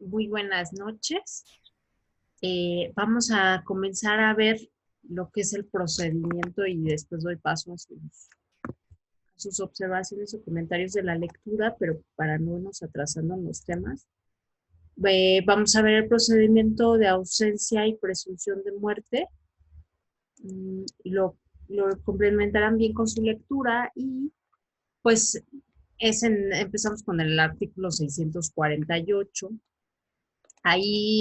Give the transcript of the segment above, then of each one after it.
Muy buenas noches. Vamos a comenzar a ver lo que es el procedimiento y después doy paso a sus observaciones o comentarios de la lectura, pero para no irnos atrasando en los temas. Vamos a ver el procedimiento de ausencia y presunción de muerte. Lo complementarán bien con su lectura y pues empezamos con el artículo 648. Ahí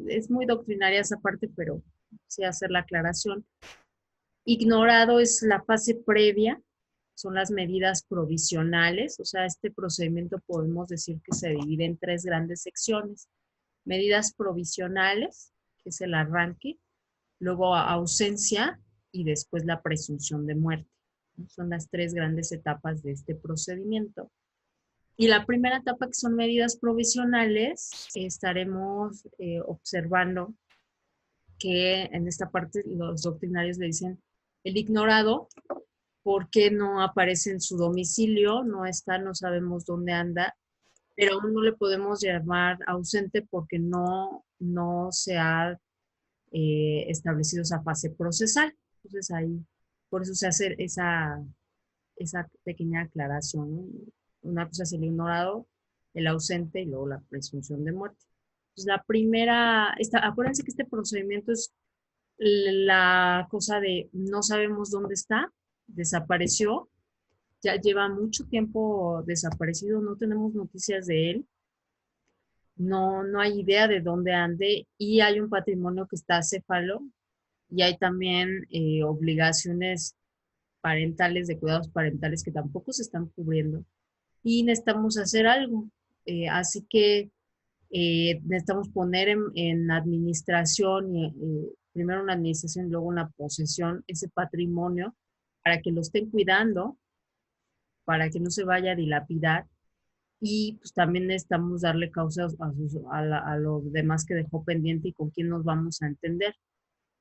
es muy doctrinaria esa parte, pero sí hacer la aclaración. Ignorado es la fase previa, son las medidas provisionales, o sea, este procedimiento podemos decir que se divide en tres grandes secciones. Medidas provisionales, que es el arranque, luego ausencia y después la presunción de muerte. Son las tres grandes etapas de este procedimiento. Y la primera etapa, que son medidas provisionales, estaremos observando que en esta parte los doctrinarios le dicen el ignorado, porque no aparece en su domicilio, no está, no sabemos dónde anda, pero aún no le podemos llamar ausente porque no se ha establecido esa fase procesal. Entonces ahí, por eso se hace esa pequeña aclaración, ¿no? Una cosa es el ignorado, el ausente y luego la presunción de muerte. Entonces, la primera, acuérdense que este procedimiento es la cosa de no sabemos dónde está, desapareció, ya lleva mucho tiempo desaparecido, no tenemos noticias de él, no hay idea de dónde ande y hay un patrimonio que está acéfalo y hay también obligaciones parentales, de cuidados parentales que tampoco se están cubriendo y necesitamos hacer algo. Así que necesitamos poner en administración, primero una administración y luego una posesión, ese patrimonio para que lo estén cuidando, para que no se vaya a dilapidar y pues también necesitamos darle causa a lo demás que dejó pendiente y con quién nos vamos a entender.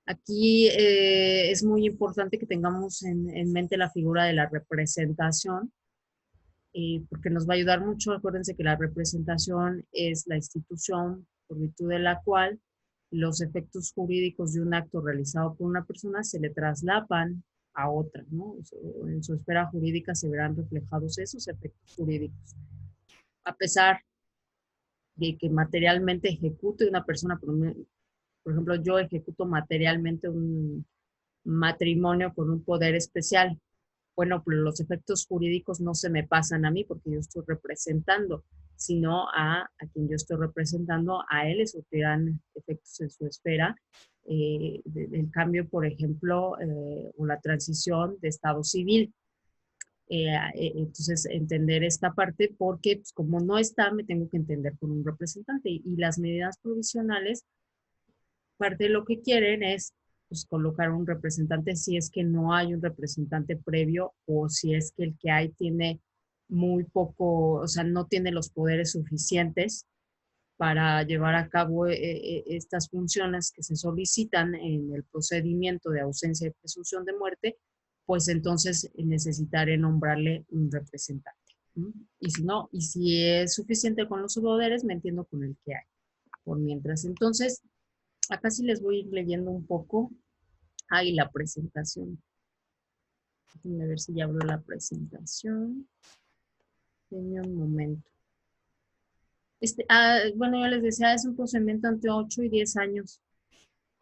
Aquí es muy importante que tengamos en mente la figura de la representación, porque nos va a ayudar mucho. Acuérdense que la representación es la institución por virtud de la cual los efectos jurídicos de un acto realizado por una persona se le traslapan a otra, ¿no? En su esfera jurídica se verán reflejados esos efectos jurídicos. A pesar de que materialmente ejecute una persona, por ejemplo, yo ejecuto materialmente un matrimonio con un poder especial. Bueno, pues los efectos jurídicos no se me pasan a mí porque yo estoy representando, sino a quien yo estoy representando, a él le surtirán efectos en su esfera. El cambio, por ejemplo, o la transición de estado civil. Entonces, entender esta parte porque pues, como no está, me tengo que entender con un representante y las medidas provisionales, parte de lo que quieren es pues, colocar un representante si es que no hay un representante previo o si es que el que hay tiene muy poco, o sea, no tiene los poderes suficientes para llevar a cabo estas funciones que se solicitan en el procedimiento de ausencia y presunción de muerte, pues entonces necesitaré nombrarle un representante. ¿Mm? Y si no, y si es suficiente con los poderes, me entiendo con el que hay. Por mientras, entonces, acá sí les voy a ir leyendo un poco. Ahí la presentación. Déjenme ver si ya abro la presentación. Denme un momento. Bueno, yo les decía, es un procedimiento entre 8 y 10 años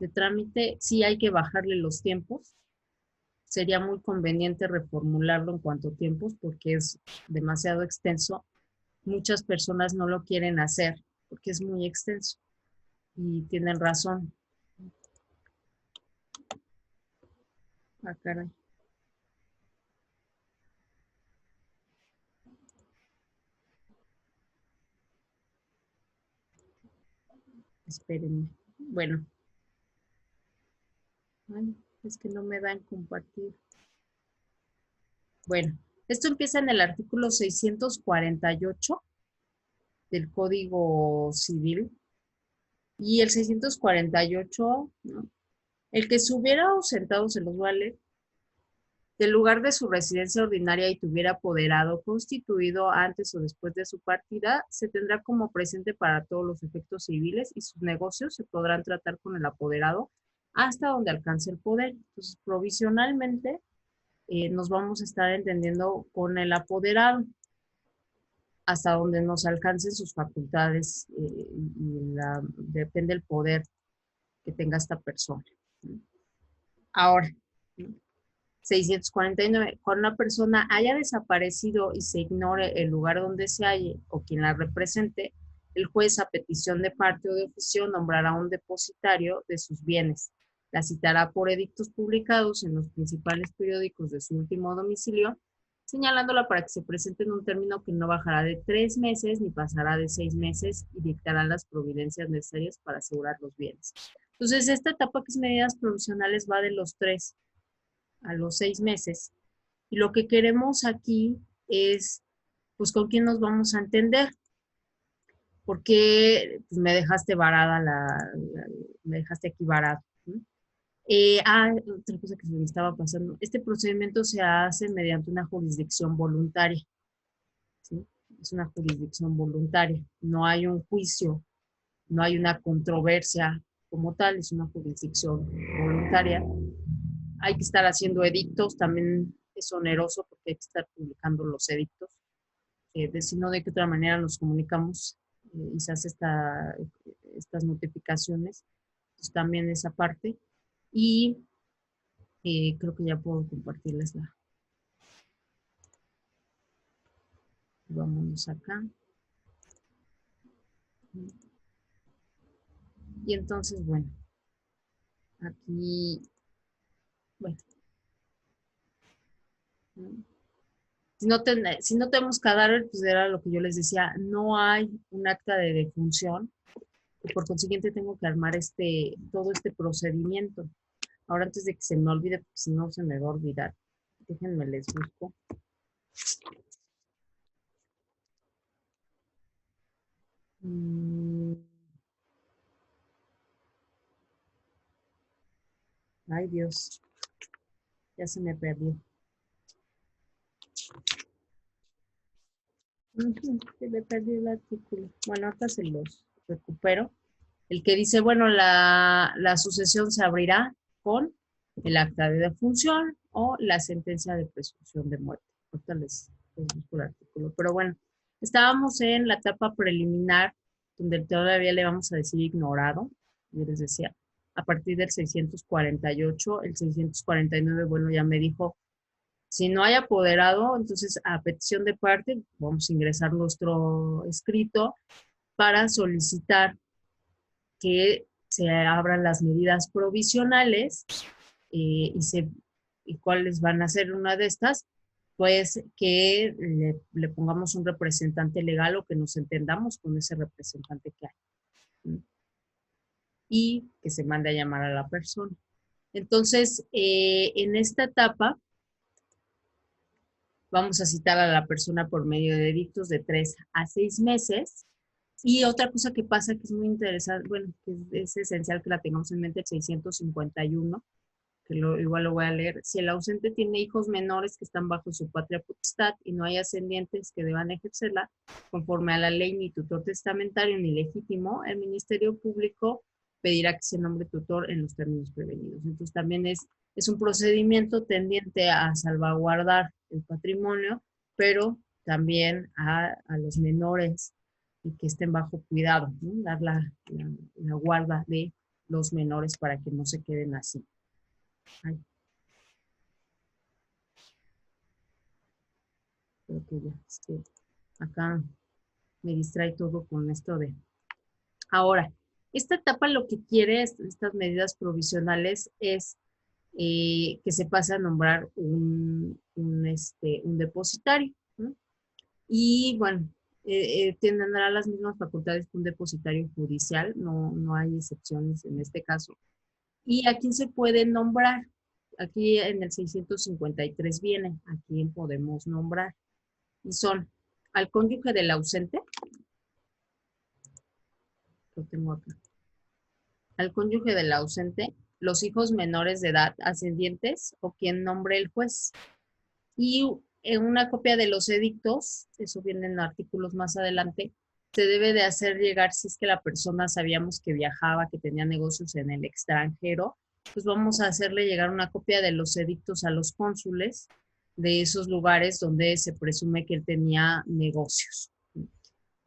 de trámite. Sí hay que bajarle los tiempos. Sería muy conveniente reformularlo en cuanto a tiempos porque es demasiado extenso. Muchas personas no lo quieren hacer porque es muy extenso y tienen razón. Ah, caray. Espérenme. Bueno, ay, es que no me dan compartir. Bueno, esto empieza en el artículo 648 del Código Civil y el 648, ¿no? El que se hubiera ausentado, se los voy a leer, del lugar de su residencia ordinaria y tuviera apoderado constituido antes o después de su partida, se tendrá como presente para todos los efectos civiles y sus negocios se podrán tratar con el apoderado hasta donde alcance el poder. Entonces, provisionalmente nos vamos a estar entendiendo con el apoderado hasta donde nos alcancen sus facultades depende del poder que tenga esta persona. Ahora, 649, cuando una persona haya desaparecido y se ignore el lugar donde se halle o quien la represente, el juez a petición de parte o de oficio nombrará un depositario de sus bienes. La citará por edictos publicados en los principales periódicos de su último domicilio, señalándola para que se presente en un término que no bajará de 3 meses ni pasará de 6 meses y dictará las providencias necesarias para asegurar los bienes. Entonces, esta etapa que es medidas provisionales va de los 3 a los 6 meses. Y lo que queremos aquí es, pues, con quién nos vamos a entender. Porque pues, me dejaste varada me dejaste aquí varado. ¿No? Otra cosa que se me estaba pasando. Este procedimiento se hace mediante una jurisdicción voluntaria. ¿Sí? Es una jurisdicción voluntaria. No hay un juicio, no hay una controversia como tal, es una jurisdicción voluntaria. Hay que estar haciendo edictos, también es oneroso porque hay que estar publicando los edictos. Si no, de qué otra manera nos comunicamos y se hace estas notificaciones. Entonces, también esa parte. Y creo que ya puedo compartirles la. Vámonos acá. Y entonces, bueno, aquí, bueno, si no tenemos cadáver, pues era lo que yo les decía, no hay un acta de defunción y por consiguiente tengo que armar todo este procedimiento. Ahora antes de que se me olvide, porque si no se me va a olvidar, déjenme les busco. Ay Dios, ya se me perdió. Se me perdió el artículo. Bueno, acá se los recupero. El que dice, bueno, la sucesión se abrirá con el acta de defunción o la sentencia de presunción de muerte. Ahorita les busco el artículo. Pero bueno, estábamos en la etapa preliminar, donde todavía le vamos a decir ignorado, yo les decía, a partir del 648, el 649, bueno, ya me dijo, si no hay apoderado, entonces a petición de parte, vamos a ingresar nuestro escrito para solicitar que se abran las medidas provisionales y cuáles van a ser una de estas, pues que le pongamos un representante legal o que nos entendamos con ese representante que hay. Y que se mande a llamar a la persona. Entonces, en esta etapa, vamos a citar a la persona por medio de edictos de 3 a 6 meses. Y otra cosa que pasa que es muy interesante, bueno, que es esencial que la tengamos en mente, el 651, que igual lo voy a leer. Si el ausente tiene hijos menores que están bajo su patria potestad y no hay ascendientes que deban ejercerla, conforme a la ley ni tutor testamentario ni legítimo, el Ministerio Público pedirá que se nombre tutor en los términos prevenidos. Entonces también es un procedimiento tendiente a salvaguardar el patrimonio, pero también a los menores y que estén bajo cuidado, ¿no? Dar la guarda de los menores para que no se queden así. Ay. Creo que ya, es que acá me distrae todo con esto de... Ahora, esta etapa lo que quiere, estas medidas provisionales, es que se pase a nombrar un depositario, ¿no? Y bueno, tendrá las mismas facultades que un depositario judicial, no hay excepciones en este caso. ¿Y a quién se puede nombrar? Aquí en el 653 viene, a quién podemos nombrar. Y son al cónyuge del ausente, lo tengo acá, al cónyuge del ausente, los hijos menores de edad ascendientes o quien nombre el juez. Y en una copia de los edictos, eso viene en artículos más adelante, se debe de hacer llegar, si es que la persona sabíamos que viajaba, que tenía negocios en el extranjero, pues vamos a hacerle llegar una copia de los edictos a los cónsules de esos lugares donde se presume que él tenía negocios.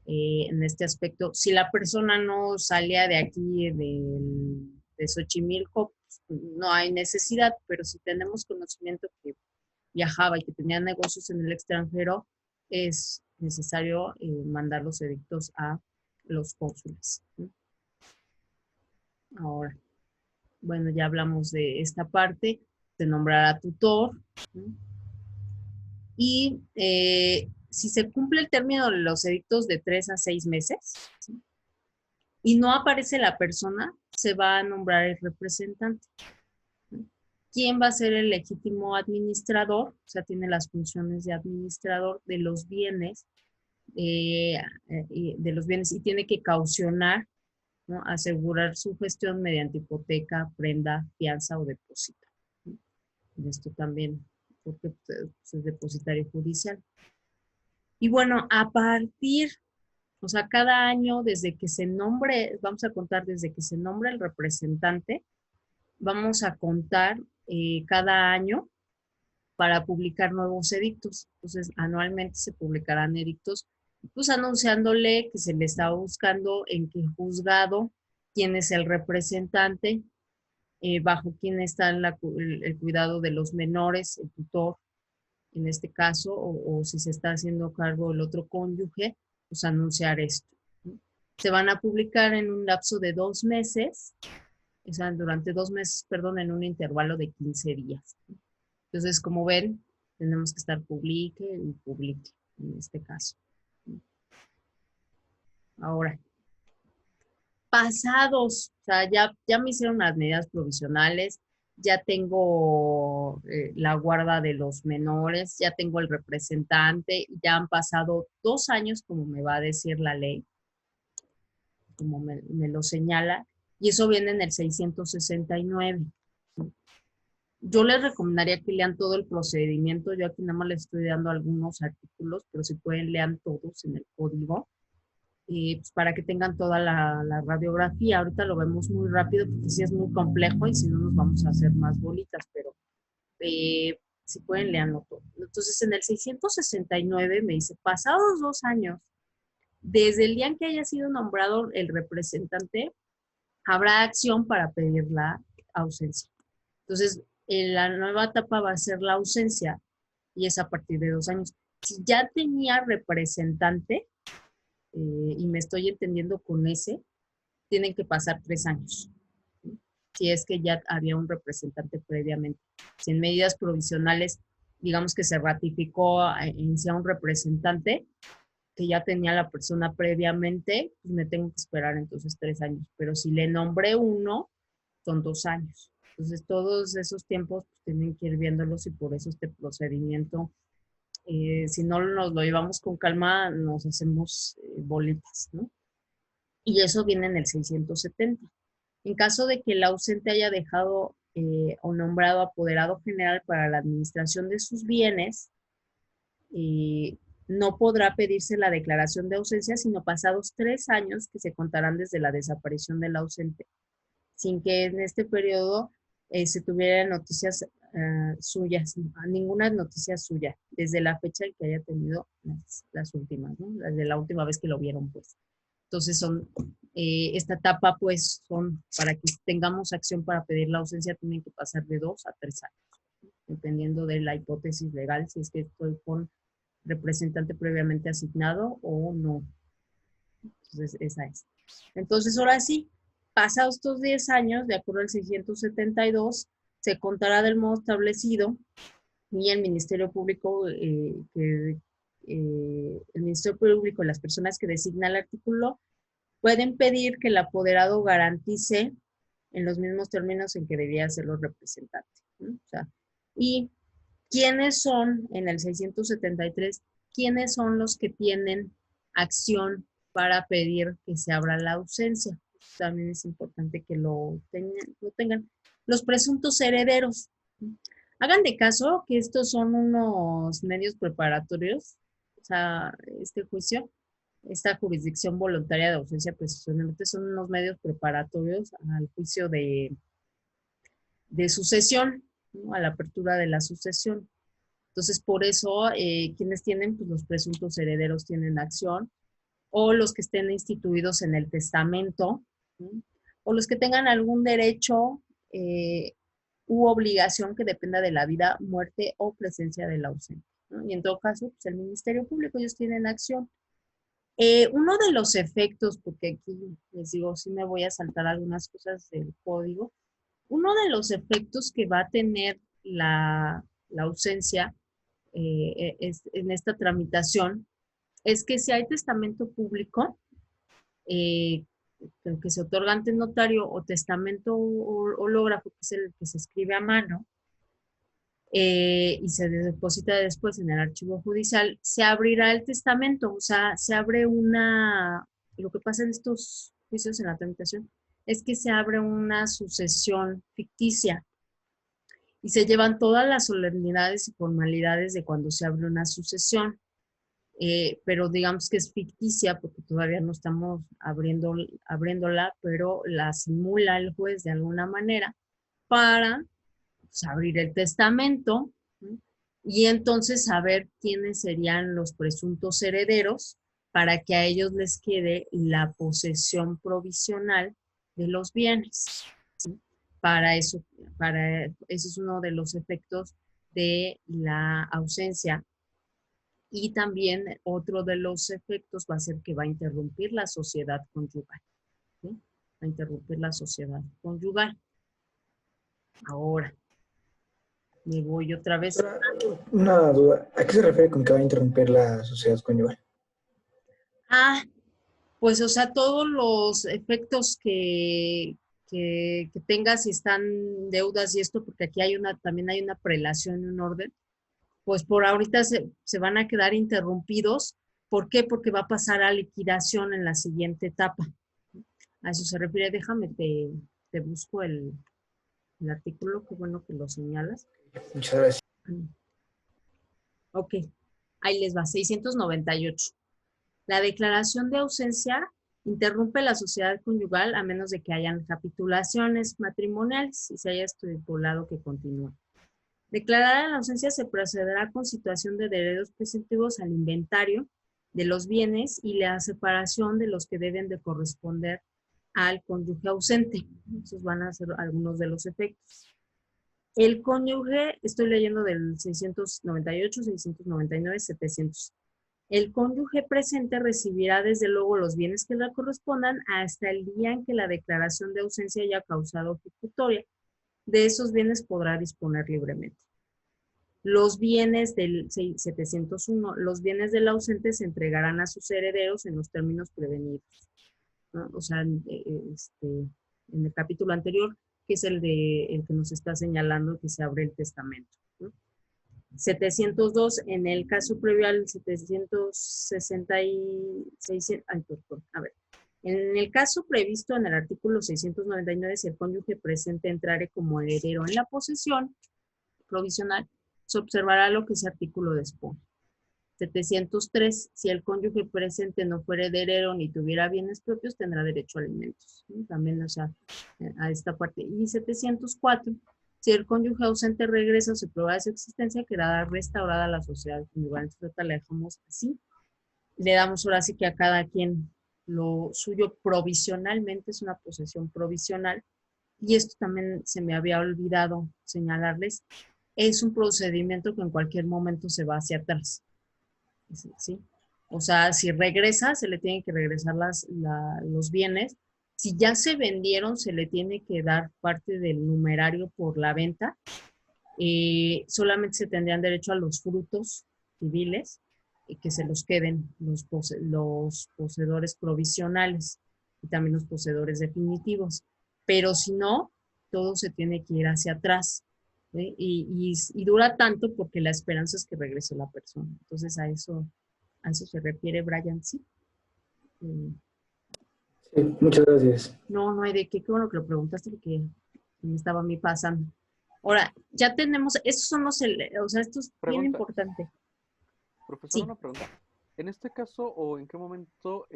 En este aspecto, si la persona no salía de aquí, de Xochimilco, pues no hay necesidad, pero si tenemos conocimiento que viajaba y que tenía negocios en el extranjero, es necesario mandar los edictos a los cónsules. Ahora, bueno, ya hablamos de esta parte, de nombrar a tutor. Y si se cumple el término de los edictos de 3 a 6 meses, ¿sí? Y no aparece la persona, se va a nombrar el representante. ¿Quién va a ser el legítimo administrador? O sea, tiene las funciones de administrador de los bienes, y tiene que caucionar, ¿no? Asegurar su gestión mediante hipoteca, prenda, fianza o depósito. Esto también, porque es depositario judicial. Y bueno, a partir, o sea, cada año, desde que se nombre, vamos a contar desde que se nombra el representante, vamos a contar cada año para publicar nuevos edictos. Entonces, anualmente se publicarán edictos, pues anunciándole que se le está buscando en qué juzgado, quién es el representante, bajo quién está el cuidado de los menores, el tutor, en este caso, o si se está haciendo cargo el otro cónyuge, pues anunciar esto. Se van a publicar en un lapso de 2 meses, o sea, durante 2 meses, perdón, en un intervalo de 15 días. Entonces, como ven, tenemos que estar publique y publique en este caso. Ahora, pasados, o sea, ya me hicieron las medidas provisionales, ya tengo la guarda de los menores, ya tengo el representante, ya han pasado 2 años, como me va a decir la ley, como me lo señala, y eso viene en el 669. Yo les recomendaría que lean todo el procedimiento. Yo aquí nada más les estoy dando algunos artículos, pero si pueden, lean todos en el código, pues para que tengan toda la radiografía. Ahorita lo vemos muy rápido porque sí es muy complejo y si no nos vamos a hacer más bolitas, pero si pueden, leanlo todo. Entonces, en el 669 me dice, pasados 2 años, desde el día en que haya sido nombrado el representante, habrá acción para pedir la ausencia. Entonces, la nueva etapa va a ser la ausencia y es a partir de 2 años. Si ya tenía representante, y me estoy entendiendo con ese, tienen que pasar 3 años. Si es que ya había un representante previamente. Si en medidas provisionales, digamos que se ratificó en sí a un representante que ya tenía la persona previamente, pues me tengo que esperar entonces 3 años. Pero si le nombré uno, son 2 años. Entonces, todos esos tiempos pues, tienen que ir viéndolos y por eso este procedimiento, si no nos lo llevamos con calma, nos hacemos bolitas, ¿no? Y eso viene en el 670. En caso de que el ausente haya dejado o nombrado apoderado general para la administración de sus bienes, no podrá pedirse la declaración de ausencia, sino pasados 3 años que se contarán desde la desaparición del ausente, sin que en este periodo se tuviera noticias suyas, ninguna noticia suya, desde la fecha en que haya tenido las últimas, ¿no? Desde la última vez que lo vieron, pues. Entonces esta etapa, pues, son para que tengamos acción para pedir la ausencia, tienen que pasar de 2 a 3 años, dependiendo de la hipótesis legal, si es que estoy con representante previamente asignado o no. Entonces, esa es. Entonces, ahora sí, pasados estos 10 años, de acuerdo al 672, se contará del modo establecido y el Ministerio Público, el Ministerio Público y las personas que designa el artículo pueden pedir que el apoderado garantice en los mismos términos en que debía ser los representantes, ¿no? O sea, y ¿quiénes son, en el 673, quiénes son los que tienen acción para pedir que se abra la ausencia? También es importante que lo tengan. Los presuntos herederos. Hagan de caso que estos son unos medios preparatorios, o sea, este juicio, esta jurisdicción voluntaria de ausencia precisamente son unos medios preparatorios al juicio de sucesión, ¿no? A la apertura de la sucesión. Entonces, por eso, quienes tienen, pues los presuntos herederos tienen acción, o los que estén instituidos en el testamento, ¿no? O los que tengan algún derecho u obligación que dependa de la vida, muerte o presencia del ausente, ¿no? Y en todo caso, pues el Ministerio Público, ellos tienen acción. Uno de los efectos, porque aquí les digo, sí me voy a saltar algunas cosas del código, uno de los efectos que va a tener la ausencia en esta tramitación es que si hay testamento público, eh, que se otorga ante notario o testamento hológrafo, que es el que se escribe a mano, y se deposita después en el archivo judicial, se abrirá el testamento, o sea, se abre una, lo que pasa en estos juicios en la tramitación, es que se abre una sucesión ficticia y se llevan todas las solemnidades y formalidades de cuando se abre una sucesión. Pero digamos que es ficticia porque todavía no estamos abriéndola, pero la simula el juez de alguna manera para pues, abrir el testamento, ¿no? Y entonces saber quiénes serían los presuntos herederos para que a ellos les quede la posesión provisional de los bienes. ¿Sí? Para eso es uno de los efectos de la ausencia. Y también otro de los efectos va a ser que va a interrumpir la sociedad conyugal. ¿Sí? Va a interrumpir la sociedad conyugal. Ahora, me voy otra vez. Ahora, una duda, ¿a qué se refiere con que va a interrumpir la sociedad conyugal? Pues o sea, todos los efectos que tengas si están deudas y esto, porque aquí también hay una prelación y un orden, pues por ahorita se van a quedar interrumpidos. ¿Por qué? Porque va a pasar a liquidación en la siguiente etapa. A eso se refiere. Déjame, te busco el artículo, qué bueno que lo señalas. Muchas gracias. Ok, ahí les va, 698. La declaración de ausencia interrumpe la sociedad conyugal a menos de que hayan capitulaciones matrimoniales y se haya estipulado que continúe. Declarada la ausencia se procederá con situación de herederos preceptivos al inventario de los bienes y la separación de los que deben de corresponder al cónyuge ausente. Esos van a ser algunos de los efectos. El cónyuge, estoy leyendo del 698, 699, 700. El cónyuge presente recibirá desde luego los bienes que le correspondan hasta el día en que la declaración de ausencia haya causado ejecutoria. De esos bienes podrá disponer libremente. Los bienes del 701, los bienes del ausente se entregarán a sus herederos en los términos prevenidos, ¿no? O sea, en el capítulo anterior, que es el que nos está señalando que se abre el testamento, ¿no? 702, en el caso previo al 766, a ver, en el caso previsto en el artículo 699, si el cónyuge presente entrare como heredero en la posesión provisional, se observará lo que ese artículo dispone. 703, si el cónyuge presente no fuera heredero ni tuviera bienes propios, tendrá derecho a alimentos, ¿sí? También, o sea, a esta parte. Y 704, si el cónyuge ausente regresa o se prueba de su existencia, quedará restaurada la sociedad conyugal. Entonces, la dejamos así. Le damos ahora sí que a cada quien lo suyo provisionalmente, es una posesión provisional. Y esto también se me había olvidado señalarles, es un procedimiento que en cualquier momento se va hacia atrás. ¿Sí? O sea, si regresa, se le tienen que regresar los bienes. Si ya se vendieron, se le tiene que dar parte del numerario por la venta. Solamente se tendrían derecho a los frutos civiles y que se los queden los poseedores provisionales y también los poseedores definitivos. Pero si no, todo se tiene que ir hacia atrás. ¿Sí? Y dura tanto porque la esperanza es que regrese la persona. Entonces a eso se refiere Brian, sí. Sí, muchas gracias. No, no hay de qué bueno que lo preguntaste porque Me estaba a mí pasando. Ahora, ya tenemos, estos son o sea, esto es bien Pregunta, importante. profesor, Sí. una pregunta. En este caso, o en qué momento,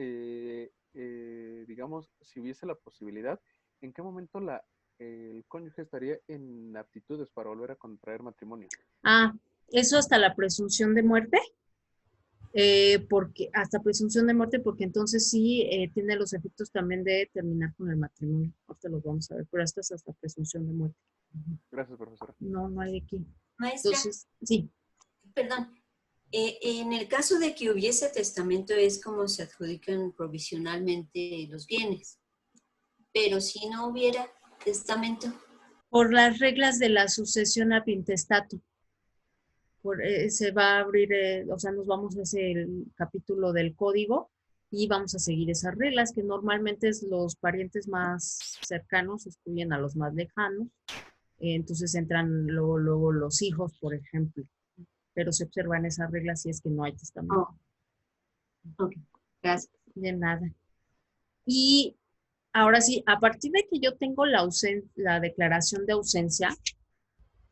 digamos, si hubiese la posibilidad, ¿en qué momento el cónyuge estaría en aptitudes para volver a contraer matrimonio? Ah, eso hasta la presunción de muerte, porque hasta presunción de muerte, porque entonces sí tiene los efectos también de terminar con el matrimonio. Ahorita los vamos a ver, pero esto es hasta presunción de muerte. Gracias, profesora. No, no hay aquí. Maestra, Entonces, sí. perdón. En el caso de que hubiese testamento es como se adjudican provisionalmente los bienes, pero si no hubiera testamento. Por las reglas de la sucesión a intestato. Se va a abrir, o sea, nos vamos a hacer el capítulo del código y vamos a seguir esas reglas que normalmente es los parientes más cercanos excluyen a los más lejanos. Entonces entran luego los hijos, por ejemplo, pero se observan esas reglas si es que no hay testamento. Ok, gracias. De nada. Y ahora sí, a partir de que yo tengo la declaración de ausencia,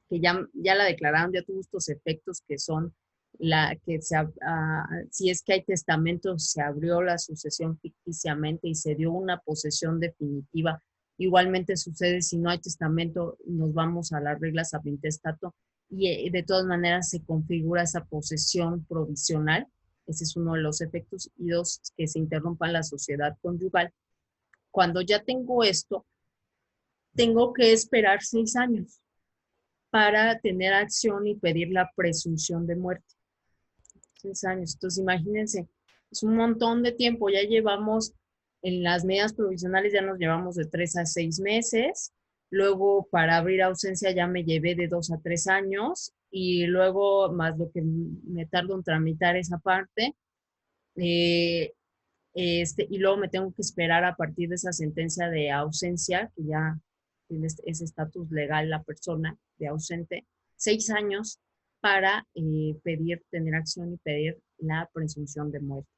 que ya la declararon, ya tuvo estos efectos que son si es que hay testamento, se abrió la sucesión ficticiamente y se dio una posesión definitiva. Igualmente sucede si no hay testamento, nos vamos a las reglas ab intestato y de todas maneras se configura esa posesión provisional. Ese es uno de los efectos. Y dos, que se interrumpa la sociedad conyugal. Cuando ya tengo esto, tengo que esperar 6 años para tener acción y pedir la presunción de muerte. 6 años. Entonces, imagínense, es un montón de tiempo. Ya llevamos, en las medidas provisionales ya nos llevamos de 3 a 6 meses. Luego, para abrir ausencia ya me llevé de 2 a 3 años. Y luego, más lo que me tardo en tramitar esa parte. Y luego me tengo que esperar a partir de esa sentencia de ausencia, que ya tiene ese estatus legal la persona de ausente, 6 años para tener acción y pedir la presunción de muerte.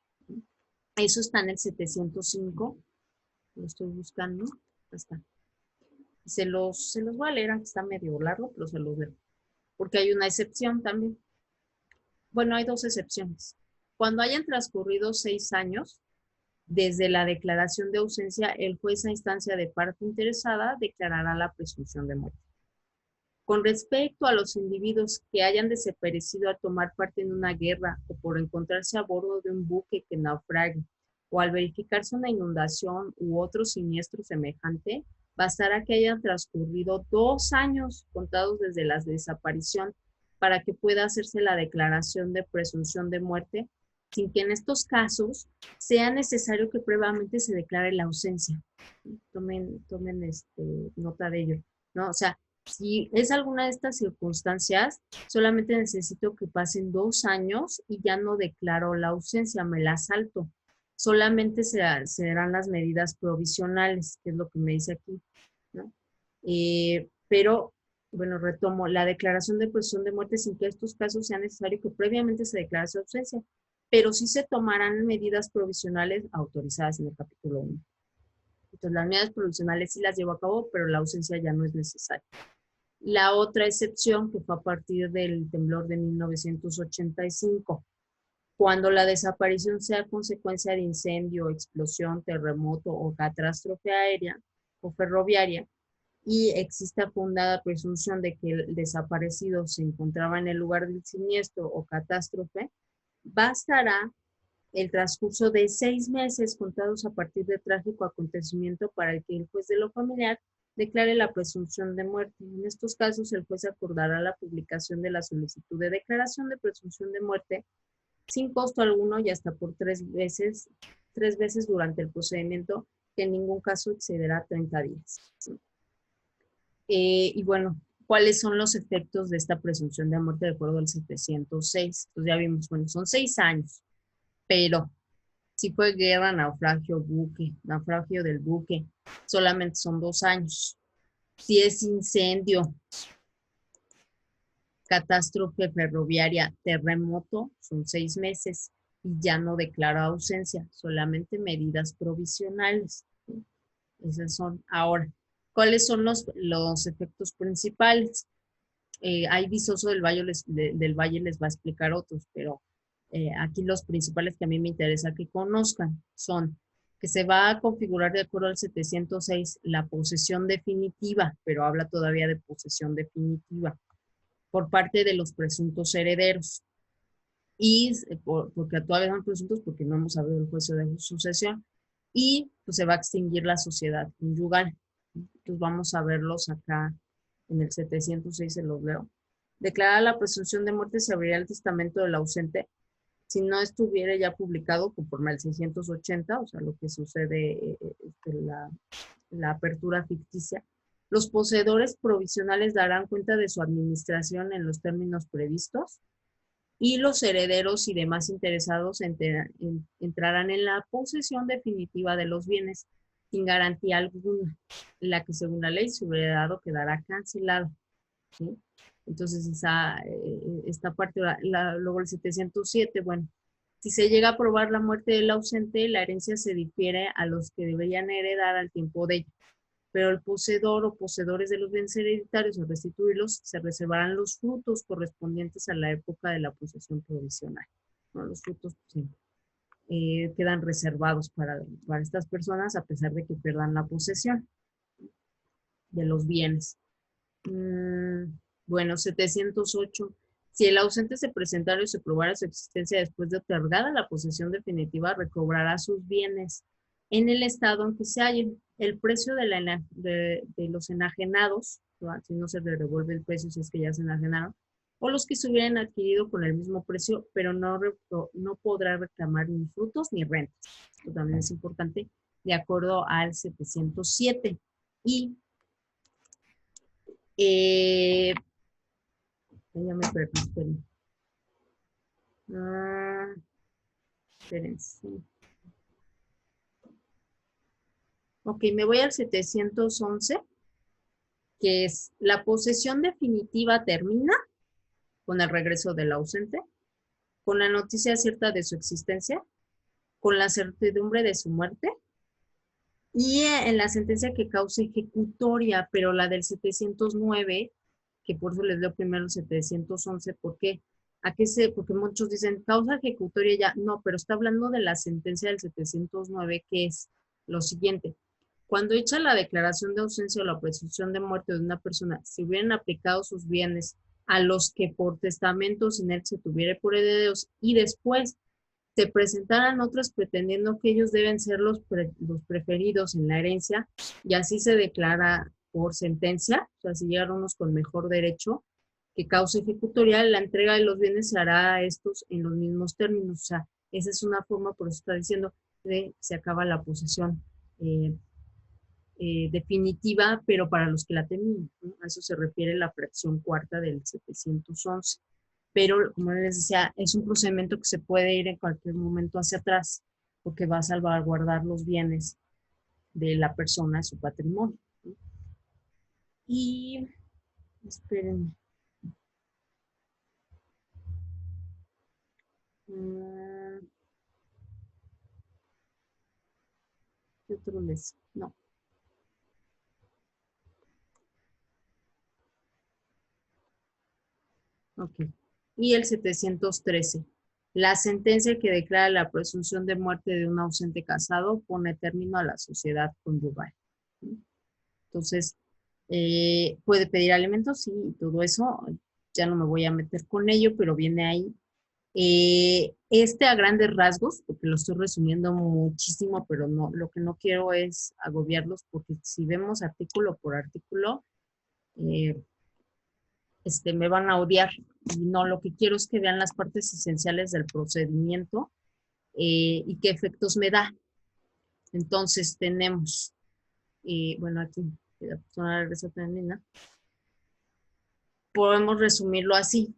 Eso está en el 705, lo estoy buscando, está. Se los voy a leer, aunque está medio largo, pero se los leo, porque hay una excepción también. Bueno, hay 2 excepciones. Cuando hayan transcurrido 6 años, desde la declaración de ausencia, el juez a instancia de parte interesada declarará la presunción de muerte. Con respecto a los individuos que hayan desaparecido al tomar parte en una guerra o por encontrarse a bordo de un buque que naufrague o al verificarse una inundación u otro siniestro semejante, bastará que hayan transcurrido 2 años contados desde la desaparición para que pueda hacerse la declaración de presunción de muerte, sin que en estos casos sea necesario que previamente se declare la ausencia. Tomen nota de ello, ¿no? O sea, si es alguna de estas circunstancias, solamente necesito que pasen 2 años y ya no declaro la ausencia, me la salto. Solamente serán las medidas provisionales, que es lo que me dice aquí, ¿no? Pero, bueno, retomo, la declaración de presunción de muerte sin que estos casos sea necesario que previamente se declare su ausencia, pero sí se tomarán medidas provisionales autorizadas en el capítulo 1. Entonces, las medidas provisionales sí las llevo a cabo, pero la ausencia ya no es necesaria. La otra excepción, que fue a partir del temblor de 1985, cuando la desaparición sea consecuencia de incendio, explosión, terremoto o catástrofe aérea o ferroviaria, y exista fundada presunción de que el desaparecido se encontraba en el lugar del siniestro o catástrofe, bastará el transcurso de 6 meses contados a partir de trágico acontecimiento para el que el juez de lo familiar declare la presunción de muerte. En estos casos, el juez acordará la publicación de la solicitud de declaración de presunción de muerte sin costo alguno y hasta por 3 veces durante el procedimiento, que en ningún caso excederá 30 días. Y bueno, ¿cuáles son los efectos de esta presunción de muerte de acuerdo al 706? Entonces ya vimos, bueno, son 6 años, pero si fue guerra, naufragio del buque, solamente son 2 años. Si es incendio, catástrofe ferroviaria, terremoto, son 6 meses y ya no declara ausencia, solamente medidas provisionales. Esas son ahora. ¿Cuáles son los efectos principales? Ahí Vizoso del Valle les va a explicar otros, pero aquí los principales que a mí me interesa que conozcan son que se va a configurar de acuerdo al 706 la posesión definitiva, pero habla todavía de posesión definitiva, por parte de los presuntos herederos. Y porque todavía son presuntos porque no hemos abierto el juicio de sucesión, y pues se va a extinguir la sociedad conyugal. Entonces vamos a verlos acá en el 706, se los leo. Declarada la presunción de muerte, se abriría el testamento del ausente si no estuviera ya publicado conforme al 680, o sea, lo que sucede la apertura ficticia. Los poseedores provisionales darán cuenta de su administración en los términos previstos y los herederos y demás interesados entrarán en la posesión definitiva de los bienes sin garantía alguna, la que según la ley su heredado quedará cancelado, ¿sí? Entonces esta parte, luego el 707, bueno, si se llega a probar la muerte del ausente, la herencia se difiere a los que deberían heredar al tiempo de ello, pero el poseedor o poseedores de los bienes hereditarios, al restituirlos, se reservarán los frutos correspondientes a la época de la posesión provisional, ¿no? Los frutos pues, quedan reservados para estas personas a pesar de que pierdan la posesión de los bienes. Bueno, 708. Si el ausente se presentara y se probara su existencia después de otorgada la posesión definitiva, recobrará sus bienes en el estado en que se hallen. El precio de los enajenados, ¿no? Si no se le devuelve el precio si es que ya se enajenaron, o los que se hubieran adquirido con el mismo precio, pero no podrá reclamar ni frutos ni rentas. Esto también es importante, de acuerdo al 707. Y ya me perdí, espérense. Ok, me voy al 711, que es la posesión definitiva termina con el regreso del ausente, con la noticia cierta de su existencia, con la certidumbre de su muerte, y en la sentencia que cause ejecutoria, pero la del 709, que por eso les leo primero el 711, ¿por qué? Porque muchos dicen causa ejecutoria ya, no, pero está hablando de la sentencia del 709, que es lo siguiente. Cuando hecha la declaración de ausencia o la presunción de muerte de una persona, si hubieran aplicado sus bienes a los que por testamento sin él se tuviera por herederos y después se presentaran otros pretendiendo que ellos deben ser los preferidos en la herencia y así se declara por sentencia, o sea, si llegaron unos con mejor derecho, que causa ejecutoria, la entrega de los bienes se hará a estos en los mismos términos, o sea, esa es una forma, por eso está diciendo, de se acaba la posesión definitiva, pero para los que la tenían, ¿no? A eso se refiere la fracción cuarta del 711. Pero, como les decía, es un procedimiento que se puede ir en cualquier momento hacia atrás, porque va a salvaguardar los bienes de la persona, su patrimonio, ¿no? Y, esperen. ¿Qué otro les? No. Ok. Y el 713. La sentencia que declara la presunción de muerte de un ausente casado pone término a la sociedad conyugal. Entonces, puede pedir alimentos, sí, y todo eso. Ya no me voy a meter con ello, pero viene ahí. A grandes rasgos, porque lo estoy resumiendo muchísimo, pero no, lo que no quiero es agobiarlos, porque si vemos artículo por artículo, me van a odiar. Y no, lo que quiero es que vean las partes esenciales del procedimiento y qué efectos me da. Entonces tenemos, bueno, aquí la persona regresa también, podemos resumirlo así: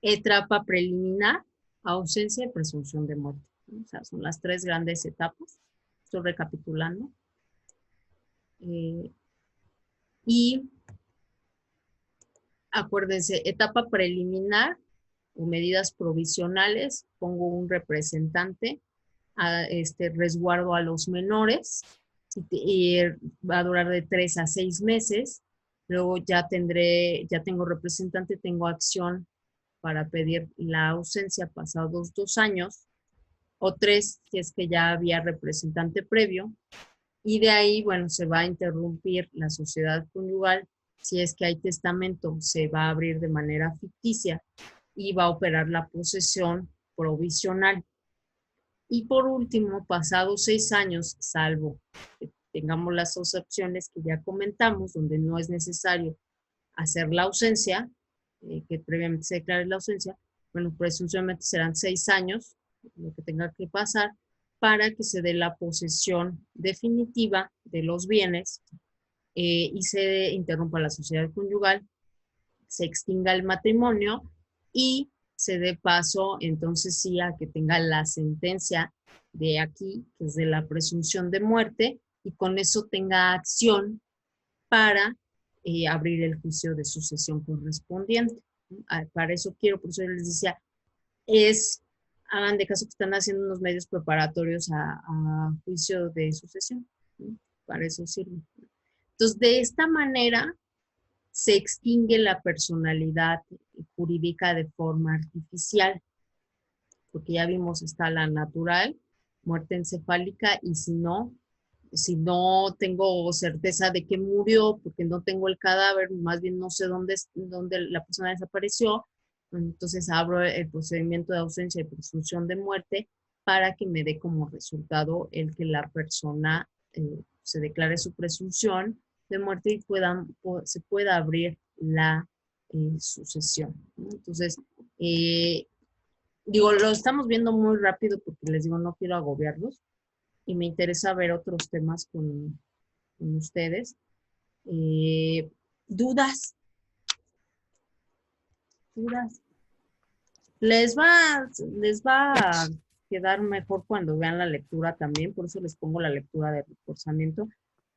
etapa preliminar, ausencia y presunción de muerte, ¿no? O sea, son las tres grandes etapas. Estoy recapitulando. Y acuérdense, etapa preliminar o medidas provisionales, pongo un representante, resguardo a los menores, y va a durar de 3 a 6 meses. Luego ya tengo representante, tengo acción para pedir la ausencia pasados 2 años, o 3 si es que ya había representante previo. Y de ahí, bueno, se va a interrumpir la sociedad conyugal. Si es que hay testamento, se va a abrir de manera ficticia y va a operar la posesión provisional. Y por último, pasados 6 años, salvo que tengamos las 2 opciones que ya comentamos, donde no es necesario hacer la ausencia, que previamente se declare la ausencia, bueno, presuntamente serán 6 años, lo que tenga que pasar, para que se dé la posesión definitiva de los bienes y se interrumpa la sociedad conyugal, se extinga el matrimonio y se dé paso entonces sí a que tenga la sentencia de aquí, que es de la presunción de muerte, y con eso tenga acción para abrir el juicio de sucesión correspondiente. Para eso quiero, por eso les decía, hagan de caso que están haciendo unos medios preparatorios a juicio de sucesión. Para eso sirve. Entonces, de esta manera se extingue la personalidad jurídica de forma artificial, porque ya vimos, está la natural, muerte encefálica, y si no tengo certeza de que murió, porque no tengo el cadáver, más bien no sé dónde la persona desapareció, entonces abro el procedimiento de ausencia y presunción de muerte para que me dé como resultado el que la persona se declare su presunción de muerte y se pueda abrir la sucesión, ¿no? Entonces, lo estamos viendo muy rápido porque les digo, no quiero agobiarlos y me interesa ver otros temas con ustedes. ¿Dudas? Les va a quedar mejor cuando vean la lectura también, por eso les pongo la lectura de reforzamiento.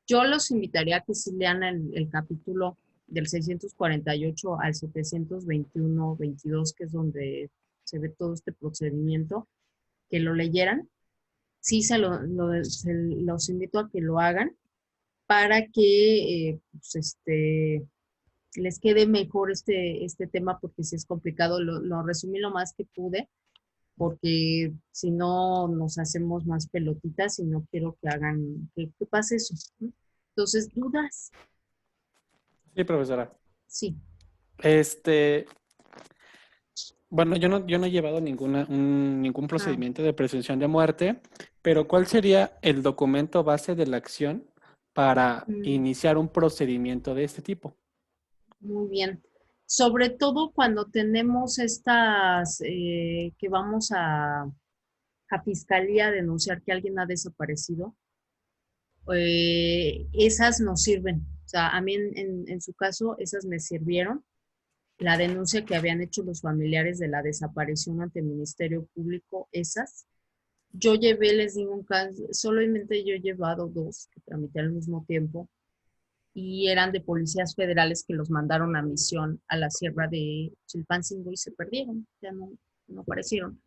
Yo los invitaría a que sí lean el capítulo del 648 al 721-22, que es donde se ve todo este procedimiento, que lo leyeran. Sí, los invito a que lo hagan para que les quede mejor este tema, porque sí es complicado. Lo resumí lo más que pude, porque si no nos hacemos más pelotitas y no quiero que pase eso, ¿no? Entonces, ¿dudas? Sí, profesora. Sí. Bueno, yo no he llevado ningún procedimiento de presunción de muerte, pero ¿cuál sería el documento base de la acción para iniciar un procedimiento de este tipo? Muy bien. Sobre todo cuando tenemos estas que vamos a fiscalía a denunciar que alguien ha desaparecido, esas nos sirven. O sea, a mí en su caso, esas me sirvieron. La denuncia que habían hecho los familiares de la desaparición ante el Ministerio Público, esas. Yo llevé, les digo un caso, solamente yo he llevado 2 que tramité al mismo tiempo, y eran de policías federales que los mandaron a misión a la sierra de Chilpancingo y se perdieron, ya no aparecieron.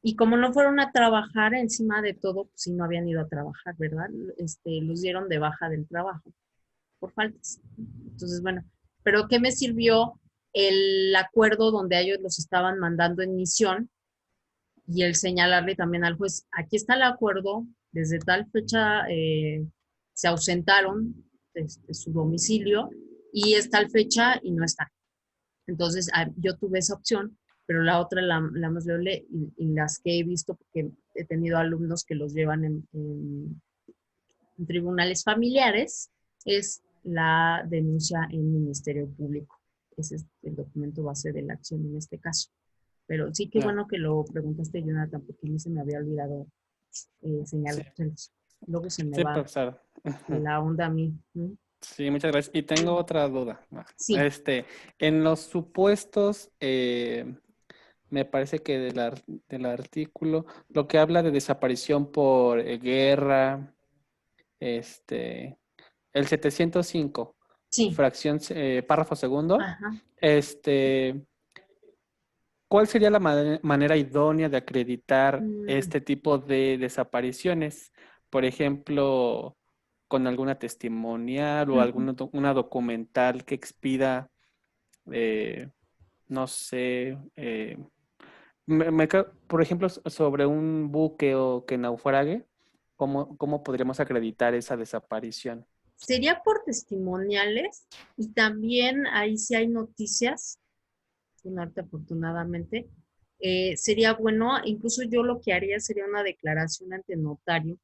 Y como no fueron a trabajar, encima de todo, pues sí, no habían ido a trabajar, ¿verdad? Los dieron de baja del trabajo por faltas. Entonces, bueno, pero ¿qué me sirvió el acuerdo donde ellos los estaban mandando en misión y el señalarle también al juez, aquí está el acuerdo, desde tal fecha se ausentaron de su domicilio y es tal fecha y no está? Entonces, yo tuve esa opción, pero la otra, la más viable, y las que he visto, porque he tenido alumnos que los llevan en tribunales familiares, es la denuncia en Ministerio Público. Ese es el documento base de la acción en este caso. Pero sí que bueno que lo preguntaste, Jonathan, porque a mí se me había olvidado señalárselos. Luego se me va la onda a mí. Sí, muchas gracias. Y tengo otra duda. Sí. En los supuestos, me parece que del artículo, lo que habla de desaparición por guerra, el 705, sí. fracción, párrafo segundo, Ajá. ¿Cuál sería la manera idónea de acreditar este tipo de desapariciones? por ejemplo, con alguna testimonial o una documental que expida, no sé, por ejemplo, sobre un buque o que naufrague, ¿cómo podríamos acreditar esa desaparición? Sería por testimoniales y también ahí sí hay noticias, afortunadamente. Sería bueno, incluso yo lo que haría sería una declaración ante notario,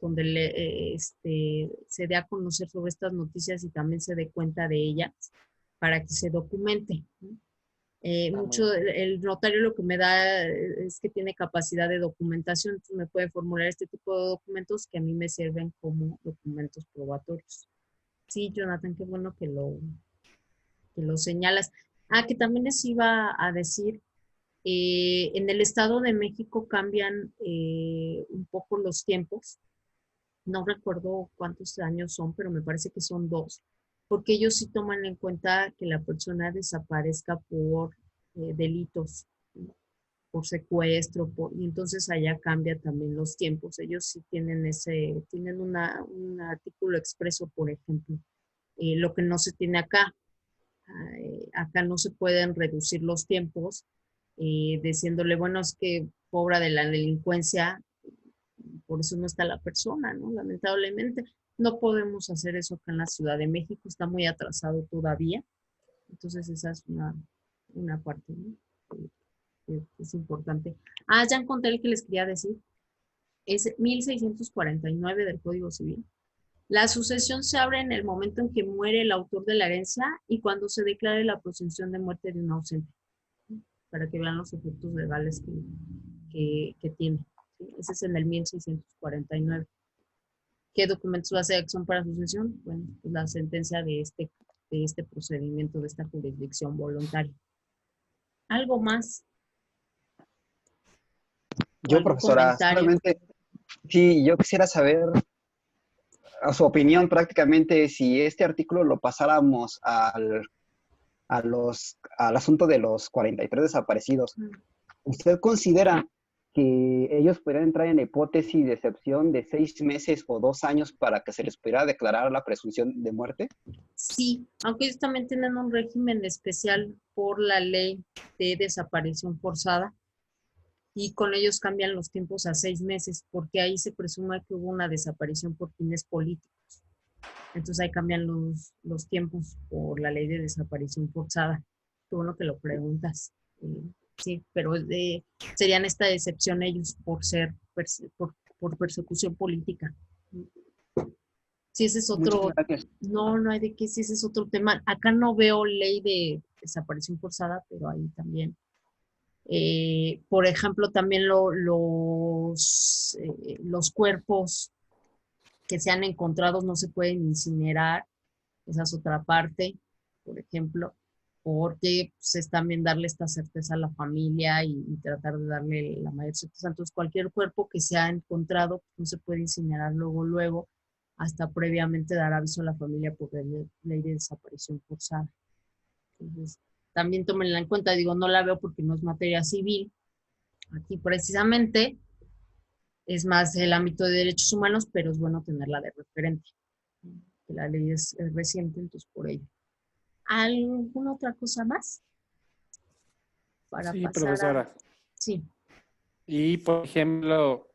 donde se dé a conocer sobre estas noticias y también se dé cuenta de ellas para que se documente, ¿no? El notario lo que me da es que tiene capacidad de documentación, entonces me puede formular este tipo de documentos que a mí me sirven como documentos probatorios. Sí, Jonathan, qué bueno que lo señalas. Que también les iba a decir, en el Estado de México cambian un poco los tiempos. No recuerdo cuántos años son, pero me parece que son 2, porque ellos sí toman en cuenta que la persona desaparezca por delitos, ¿no? Por secuestro, y entonces allá cambia también los tiempos. Ellos sí tienen un artículo expreso, por ejemplo, lo que no se tiene acá. Acá no se pueden reducir los tiempos, diciéndole, bueno, es que obra de la delincuencia, por eso no está la persona, ¿no? Lamentablemente, no podemos hacer eso acá en la Ciudad de México, está muy atrasado todavía. Entonces, esa es una parte, ¿no? Que es importante. Ya encontré el que les quería decir. Es 1649 del Código Civil. La sucesión se abre en el momento en que muere el autor de la herencia y cuando se declare la presunción de muerte de un ausente, para que vean los efectos legales que tiene. ¿Sí? Ese es en el 1649. ¿Qué documentos va a ser acción para sucesión? Bueno, pues la sentencia de este procedimiento, de esta jurisdicción voluntaria. ¿Algo más? Yo, profesora, solamente, sí, yo quisiera saber a su opinión prácticamente si este artículo lo pasáramos al asunto de los 43 desaparecidos. ¿Usted considera que ellos podrían entrar en la hipótesis de excepción de 6 meses o 2 años para que se les pudiera declarar la presunción de muerte? Sí, aunque ellos también tienen un régimen especial por la ley de desaparición forzada y con ellos cambian los tiempos a 6 meses porque ahí se presume que hubo una desaparición por fines políticos. Entonces ahí cambian los tiempos por la ley de desaparición forzada. Qué bueno que lo preguntas. Sí, pero serían esta excepción ellos por persecución política. Sí, ese es otro. No hay de qué, sí, ese es otro tema. Acá no veo ley de desaparición forzada, pero ahí también. Por ejemplo, también los cuerpos que sean encontrados no se pueden incinerar. Esa es otra parte, por ejemplo, porque pues, es también darle esta certeza a la familia y tratar de darle la mayor certeza. Entonces, cualquier cuerpo que se ha encontrado no se puede incinerar luego, hasta previamente dar aviso a la familia por ley de desaparición forzada. Entonces, también tómenla en cuenta. Digo, no la veo porque no es materia civil. Aquí precisamente es más el ámbito de derechos humanos, pero es bueno tenerla de referente. Que la ley es reciente, entonces por ello. ¿Alguna otra cosa más? Para sí, pasar profesora. Sí. Y, por ejemplo,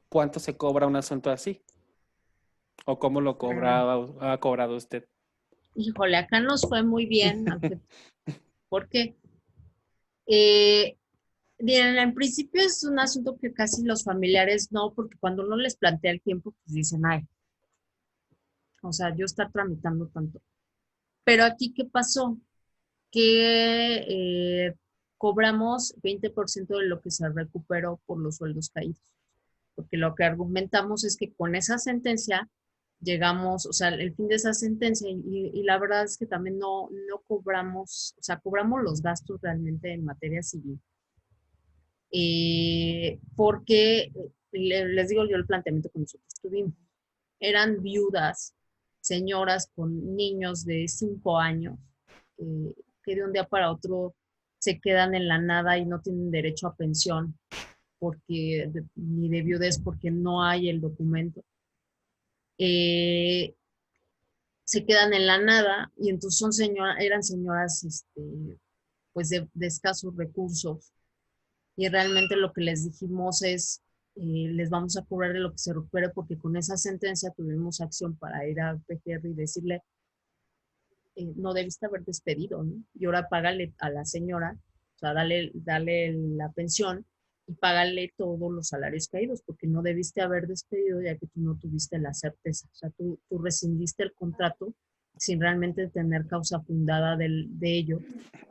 ¿cuánto se cobra un asunto así? ¿O cómo lo ha cobrado usted? Híjole, acá nos fue muy bien, porque miren, en principio es un asunto que casi los familiares no, porque cuando uno les plantea el tiempo, pues dicen, ay, o sea, yo estar tramitando tanto. Pero aquí, ¿qué pasó? Que cobramos 20% de lo que se recuperó por los sueldos caídos. Porque lo que argumentamos es que con esa sentencia llegamos, o sea, el fin de esa sentencia, y la verdad es que también no cobramos, o sea, cobramos los gastos realmente en materia civil. Porque, les digo yo el planteamiento que nosotros tuvimos, eran viudas, señoras con niños de 5 años, que de un día para otro se quedan en la nada y no tienen derecho a pensión ni de viudez porque no hay el documento, se quedan en la nada y entonces eran señoras pues de escasos recursos y realmente lo que les dijimos es les vamos a cobrar de lo que se recupere porque con esa sentencia tuvimos acción para ir a PGR y decirle no debiste haber despedido, ¿no? Y ahora págale a la señora, o sea, dale la pensión y págale todos los salarios caídos, porque no debiste haber despedido ya que tú no tuviste la certeza. O sea, tú rescindiste el contrato sin realmente tener causa fundada de ello.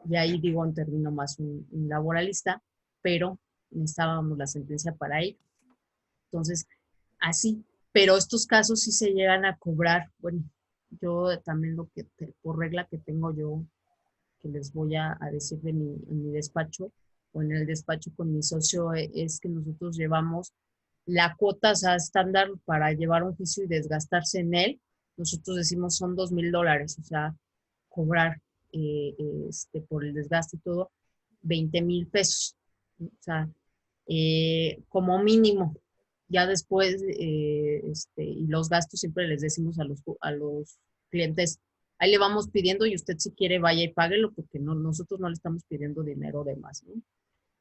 Y ahí digo en término más un laboralista, pero necesitábamos la sentencia para ello. Entonces, así. Pero estos casos sí se llegan a cobrar, bueno, yo también por regla que tengo yo, que les voy a decir en mi despacho o en el despacho con mi socio, es que nosotros llevamos la cuota estándar para llevar un juicio y desgastarse en él. Nosotros decimos son $2,000, o sea, cobrar por el desgaste y todo, 20,000 pesos. O sea, como mínimo. Ya después, y los gastos siempre les decimos a los clientes, ahí le vamos pidiendo y usted si quiere vaya y páguelo porque nosotros no le estamos pidiendo dinero de más, ¿no?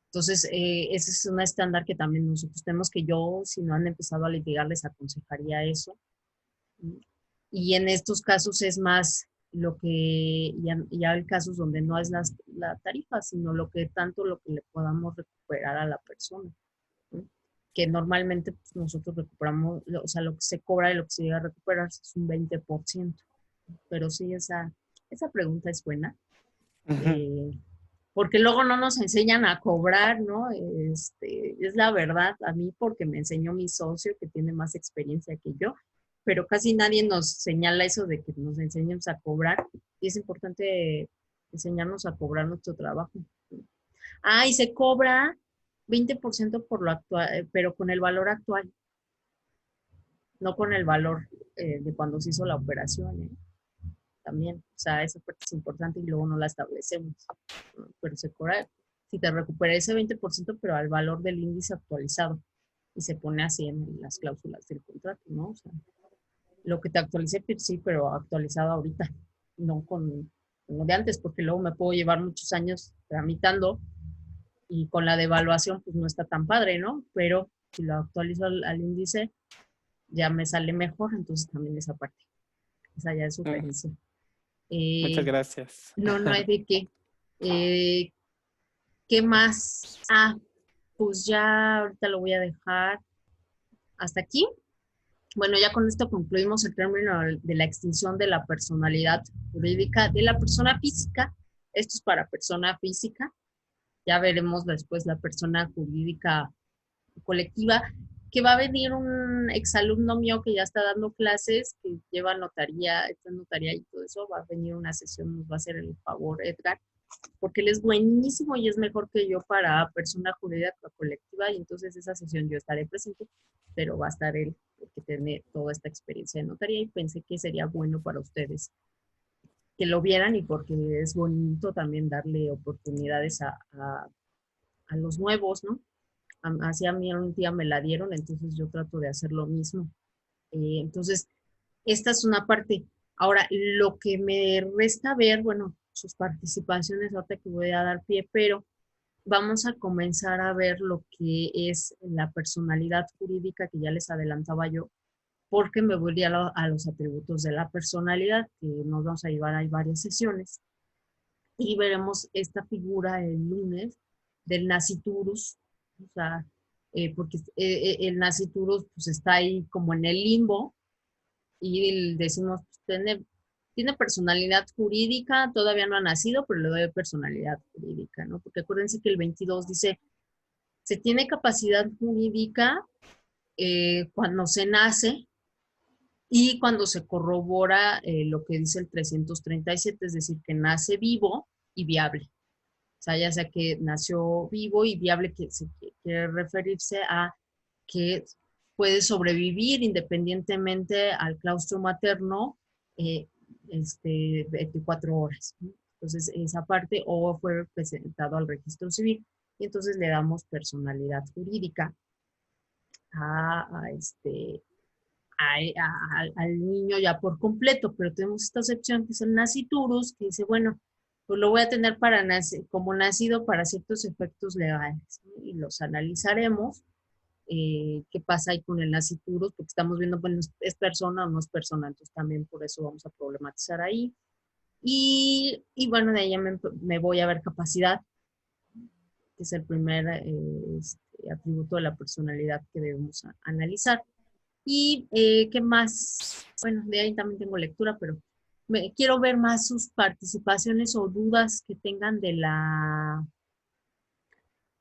Entonces, ese es un estándar que también nosotros tenemos que yo, si no han empezado a litigar, les aconsejaría eso. Y en estos casos es más lo que, ya hay casos donde no es la tarifa, sino lo que le podamos recuperar a la persona, ¿no? Que normalmente pues, nosotros recuperamos, o sea, lo que se cobra y lo que se llega a recuperar es un 20%. Pero sí, esa pregunta es buena. Porque luego no nos enseñan a cobrar, ¿no? Es la verdad, a mí porque me enseñó mi socio que tiene más experiencia que yo, pero casi nadie nos señala eso de que nos enseñemos a cobrar y es importante enseñarnos a cobrar nuestro trabajo. Y se cobra 20% por lo actual, pero con el valor actual, no con el valor de cuando se hizo la operación, ¿eh? También, o sea, esa parte es importante y luego no la establecemos, ¿no? Pero se cobra, si te recupera ese 20%, pero al valor del índice actualizado y se pone así en las cláusulas del contrato, ¿no? O sea, lo que te actualicé, sí, pero actualizado ahorita, no con lo de antes, porque luego me puedo llevar muchos años tramitando y con la devaluación pues no está tan padre, ¿no? Pero si lo actualizo al índice, ya me sale mejor, entonces también esa parte, esa ya es sugerencia. Muchas gracias. No hay de qué. ¿Qué más? Pues ya ahorita lo voy a dejar hasta aquí. Bueno, ya con esto concluimos el término de la extinción de la personalidad jurídica de la persona física. Esto es para persona física. Ya veremos después la persona jurídica colectiva, que va a venir un exalumno mío que ya está dando clases, que lleva notaría, está en notaría y todo eso, va a venir una sesión, nos va a hacer el favor, Edgar, porque él es buenísimo y es mejor que yo para persona jurídica colectiva, y entonces esa sesión yo estaré presente, pero va a estar él, porque tiene toda esta experiencia de notaría, y pensé que sería bueno para ustedes que lo vieran, y porque es bonito también darle oportunidades a los nuevos, ¿no? Así a mí un día me la dieron, entonces yo trato de hacer lo mismo. Entonces, esta es una parte. Ahora, lo que me resta ver, bueno, sus participaciones, ahorita que voy a dar pie, pero vamos a comenzar a ver lo que es la personalidad jurídica que ya les adelantaba yo, porque me voy a los atributos de la personalidad, que nos vamos a llevar, hay varias sesiones, y veremos esta figura el lunes del nasciturus, o sea, porque el nasciturus pues está ahí como en el limbo, y decimos, pues, tiene personalidad jurídica, todavía no ha nacido, pero le doy personalidad jurídica, ¿no? Porque acuérdense que el 22 dice, se tiene capacidad jurídica cuando se nace y cuando se corrobora lo que dice el 337, es decir, que nace vivo y viable. O sea, ya sea que nació vivo y viable, que se quiere referirse a que puede sobrevivir independientemente al claustro materno 24 horas, ¿no? Entonces, esa parte, o fue presentado al registro civil. y entonces le damos personalidad jurídica al niño ya por completo, pero tenemos esta excepción que es el nasciturus, que dice, bueno, pues lo voy a tener como nacido para ciertos efectos legales, ¿no? Y los analizaremos. Qué pasa ahí con el nasciturus, porque estamos viendo, bueno, es persona o no es persona, entonces también por eso vamos a problematizar ahí. Y bueno, de ahí ya me voy a ver capacidad, que es el primer atributo de la personalidad que debemos analizar. Y qué más, bueno, de ahí también tengo lectura, pero quiero ver más sus participaciones o dudas que tengan de la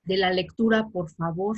lectura, por favor.